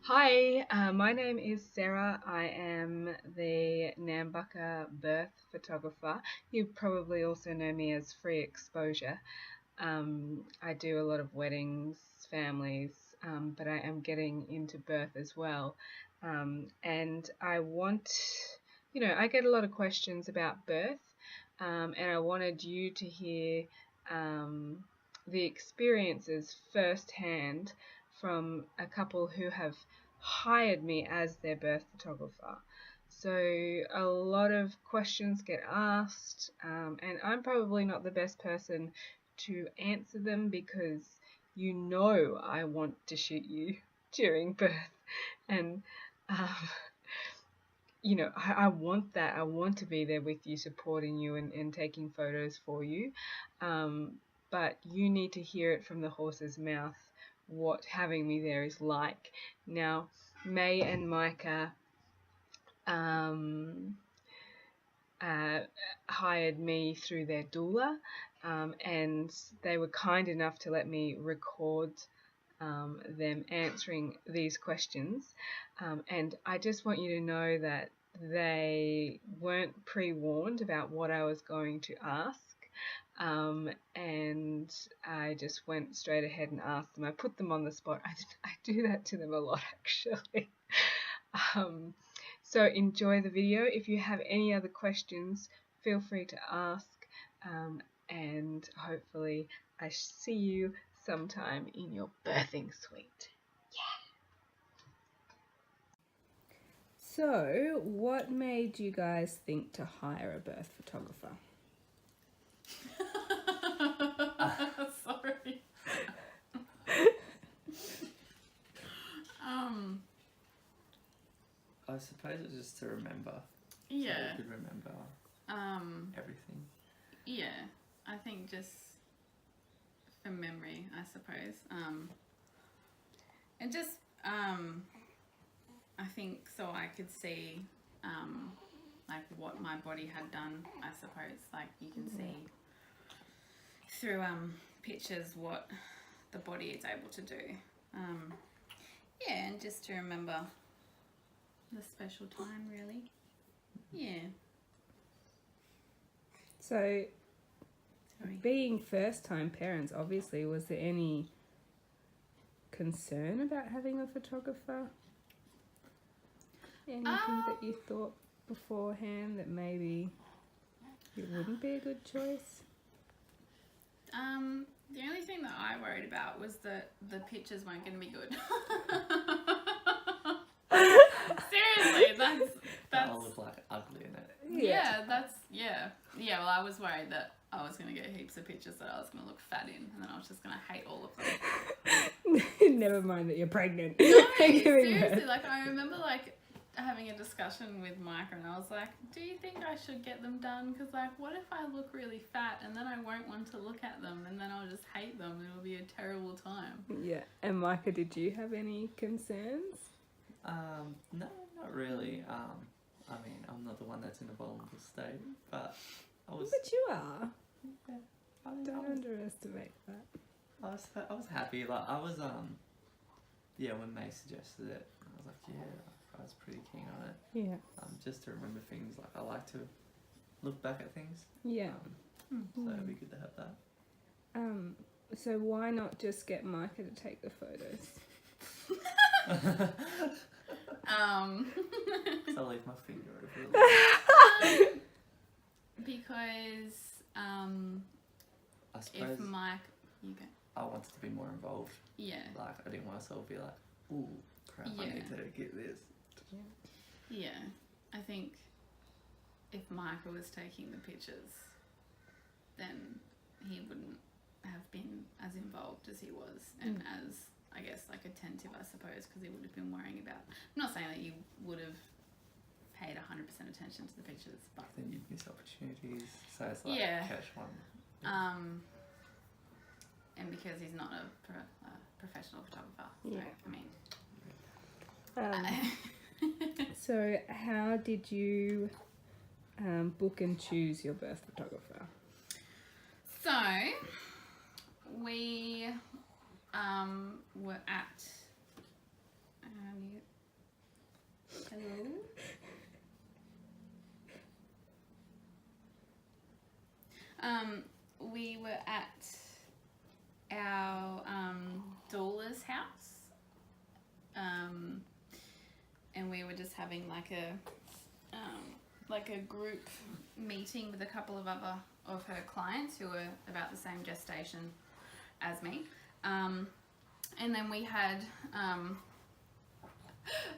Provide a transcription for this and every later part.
Hi, my name is Sarah. I am the Nambucca birth photographer. You probably also know me as Free Exposure. I do a lot of weddings, families, but I am getting into birth as well. And I want, I get a lot of questions about birth, and I wanted you to hear the experiences firsthand from a couple who have hired me as their birth photographer. So a lot of questions get asked, and I'm probably not the best person to answer them because I want to shoot you during birth, and um, I want that. I want to be there with you, supporting you and taking photos for you. But you need to hear it from the horse's mouth what having me there is like. Now, May and Mica hired me through their doula, and they were kind enough to let me record them answering these questions. And I just want you to know that they weren't pre-warned about what I was going to ask. And I just went straight ahead and asked them. I put them on the spot. I do that to them a lot, actually. So enjoy the video. If you have any other questions, feel free to ask, and hopefully I see you sometime in your birthing suite. So, what made you guys think to hire a birth photographer? Sorry. I suppose it's just to remember. Yeah. So you could remember everything. Yeah. I think just for memory, I suppose. And just I think so I could see like what my body had done, I suppose. Like you can see through pictures what the body is able to do. Yeah, and just to remember the special time, really. Yeah. So, Sorry. being first-time parents, obviously, was there any concern about having a photographer? Anything that you thought beforehand that maybe it wouldn't be a good choice? The only thing that I worried about was that the pictures weren't going to be good. Seriously, That all look like ugly in it. Well, I was worried that I was going to get heaps of pictures that I was going to look fat in, and then I was just going to hate all of them. Never mind that you're pregnant. No, seriously, like I remember like having a discussion with Micah, and I was like, do you think I should get them done? Because like, what if I look really fat and then I won't want to look at them, and then I'll just hate them, and it'll be a terrible time. Yeah. And Micah, did you have any concerns? No, not really. I mean, I'm not the one that's in a vulnerable state, but I was. But you are. Yeah, Don't underestimate that. I was happy. Like I was when May suggested it, I was like, yeah, I was pretty keen on it. Yeah. Just to remember things. Like I like to look back at things. Yeah. So it'd be good to have that. So why not just get Micah to take the photos? So I'll leave my finger over the Because I suppose if Mike, you go. I wanted to be more involved. Yeah. Like I didn't want to sort of be like, ooh, crap, I need to get this. Yeah. I think if Micah was taking the pictures, then he wouldn't have been as involved as he was, and as, I guess, like attentive, I suppose, because he would have been worrying about. I'm not saying that you would have paid 100% attention to the pictures, but then you'd miss opportunities. So it's like catch one. And because he's not a professional photographer, so, Yeah. I mean. So how did you book and choose your birth photographer? So we were at at our doula's house, and we were just having like a group meeting with a couple of other of her clients who were about the same gestation as me, and then we had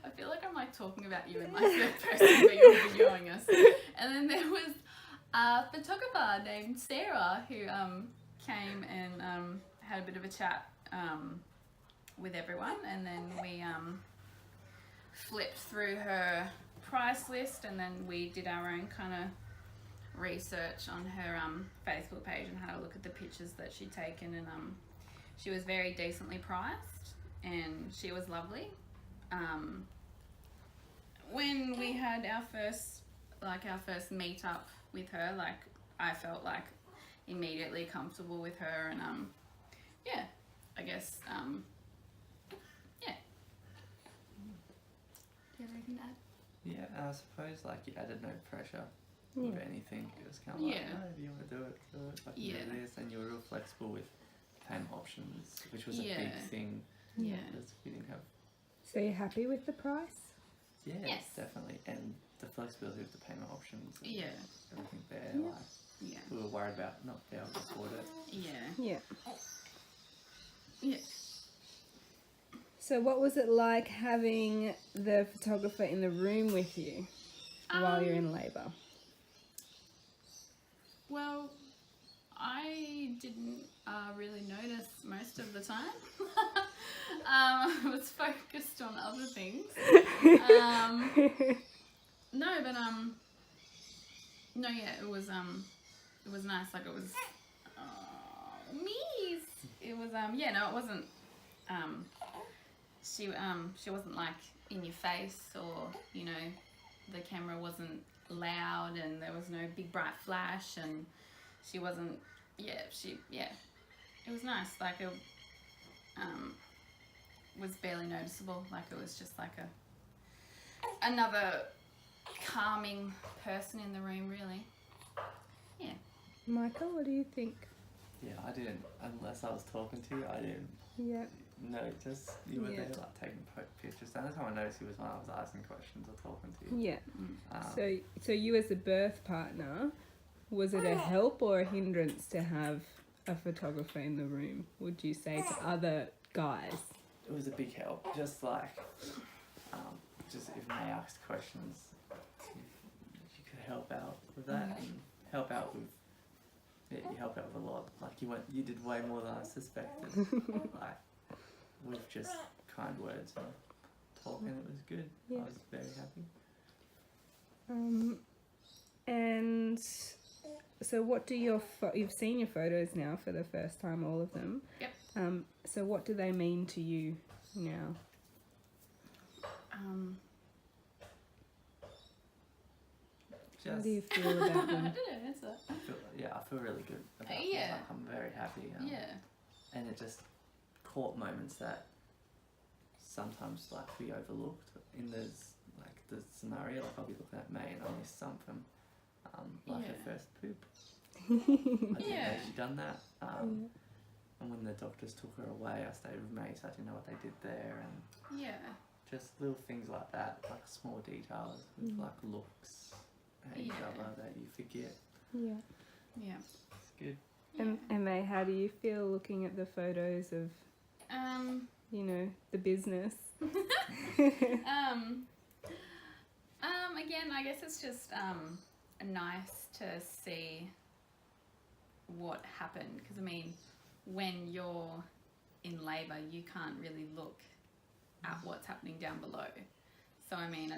I feel like I'm like talking about you in like third person, but you're videoing us. And then there was a photographer named Sarah who came and had a bit of a chat with everyone, and then we flipped through her price list, and then we did our own kind of research on her Facebook page and had a look at the pictures that she'd taken, and she was very decently priced and she was lovely. When we had our first meet up with her, like I felt like immediately comfortable with her, and yeah, I guess yeah. Do you have anything to add? Yeah, I suppose like you added no pressure with anything. It was kind of like, oh, if you want to do it, do it. Like you do this, and you were real flexible with payment options, which was a big thing. Yeah. Because we didn't have. So you're happy with the price? Yeah, Yes. definitely, and the flexibility of the payment options. And everything there. Yeah. Like Yeah. we were worried about not being able to afford it. Yeah. Yeah. Yeah. So what was it like having the photographer in the room with you while you're in labour? Well, I didn't really notice most of the time. I was focused on other things. No, but no, yeah, it was nice. Like it was, me. It was yeah, no, it wasn't. She wasn't like in your face, or you know, the camera wasn't loud, and there was no big bright flash, and she wasn't. Yeah, it was nice. Like it was barely noticeable. Like it was just like another calming person in the room, really. Yeah. Michael, what do you think? Yeah, I didn't, unless I was talking to you, I didn't Yeah. notice you were there, like taking pictures. The only time I noticed you was when I was asking questions or talking to you. Yeah. Um, So you as a birth partner, was it a help or a hindrance to have a photographer in the room, would you say, to other guys? It was a big help. Just like, just if May asked questions, you could help out with that and help out with. Yeah, you helped out with a lot. Like you did way more than I suspected. Like with just kind words and talking, it was good. Yeah. I was very happy. And so what do you've seen your photos now for the first time, all of them. Yep. So what do they mean to you now? How do you feel about I them? don't know, answer. I feel really good about it. Yeah. Like, I'm very happy. And it just caught moments that sometimes like we overlooked in the scenario. Like I'll be looking at May and I missed something, like her first poop. I didn't know she'd done that. And when the doctors took her away, I stayed with May, so I didn't know what they did there, and just little things like that, like small details with like looks at each other that you forget. Yeah. It's good. And May, how do you feel looking at the photos of, the business? Again, I guess it's just nice to see what happened, because I mean, when you're in labour, you can't really look at what's happening down below. So I mean,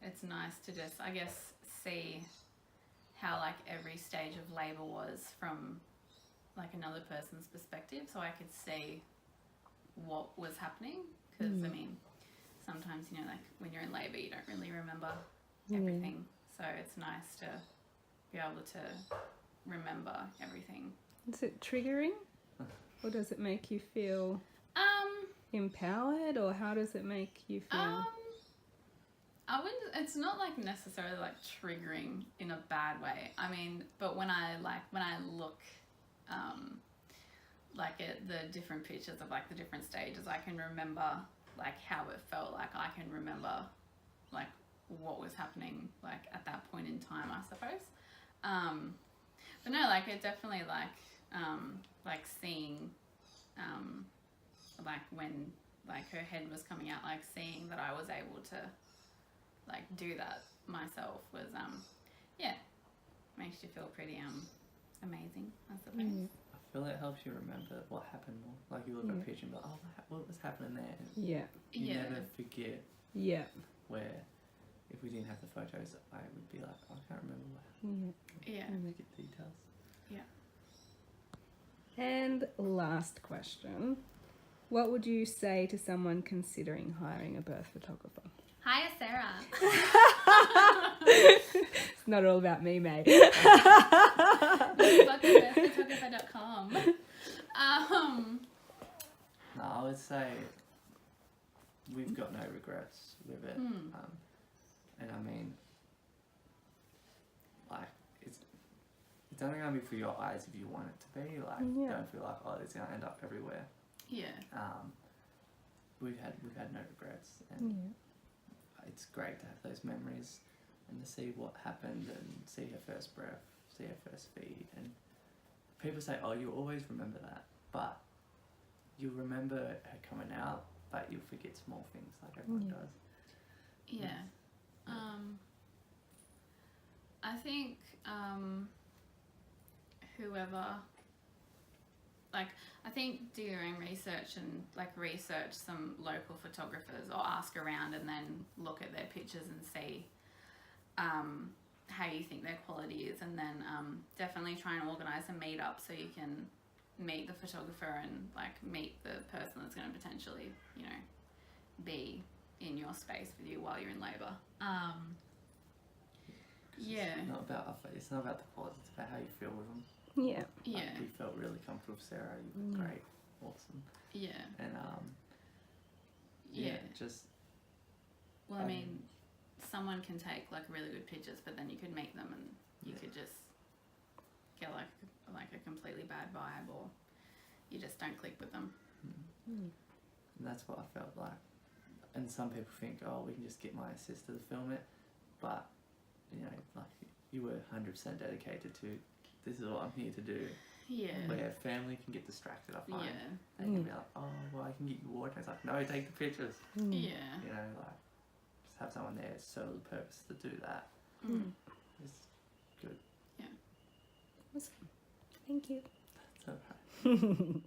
it's nice to just, I guess, see how like every stage of labour was from like another person's perspective, so I could see what was happening, because I mean, sometimes, you know, like when you're in labour, you don't really remember everything, so it's nice to be able to remember everything. Is it triggering, or does it make you feel empowered, or how does it make you feel? I wouldn't. It's not like necessarily like triggering in a bad way. I mean, but when I look the different pictures of like the different stages. I can remember like how it felt. Like I can remember like what was happening like at that point in time, I suppose. But no, like it definitely like seeing like when like her head was coming out, like seeing that I was able to like do that myself was makes you feel pretty amazing, I suppose. I feel it helps you remember what happened more. Like you look at a picture and be like, oh, what was happening there? And you never forget. Yeah. Where if we didn't have the photos, I would be like, I can't remember what. Yeah. Get details. Yeah. And last question. What would you say to someone considering hiring a birth photographer? Hiya, Sarah. It's not all about me, May. Photographer.com. No, I would say we've got no regrets with it. And I mean, like, it's only going to be for your eyes if you want it to be. Like, don't feel like, oh, it's going to end up everywhere. Yeah. We've had no regrets, and it's great to have those memories and to see what happened and see her first breath, see her first feed. And people say, oh, you'll always remember that, but you'll remember her coming out, but you'll forget small things like everyone does. Yeah. I think whoever, like, I think do your own research and like research some local photographers or ask around and then look at their pictures and see how you think their quality is, and then definitely try and organise a meetup so you can meet the photographer and like meet the person that's going to potentially, you know, be in your space with you while you're in labour. It's not about the quality, it's about how you feel with them. Yeah. Like, we felt really comfortable with Sarah. You were great, awesome. Yeah. And just. Well, I mean, someone can take like really good pictures, but then you could meet them and you could just get like a completely bad vibe, or you just don't click with them. And that's what I felt like. And some people think, oh, we can just get my sister to film it, but you know, like you were 100% dedicated to. This is what I'm here to do. Yeah. Where family can get distracted, I find. Yeah. They can be like, oh, well, I can get you water. And it's like, no, take the pictures. Yeah. You know, like, just have someone there solely purpose to do that. It's good. Yeah. Awesome. Thank you. That's okay.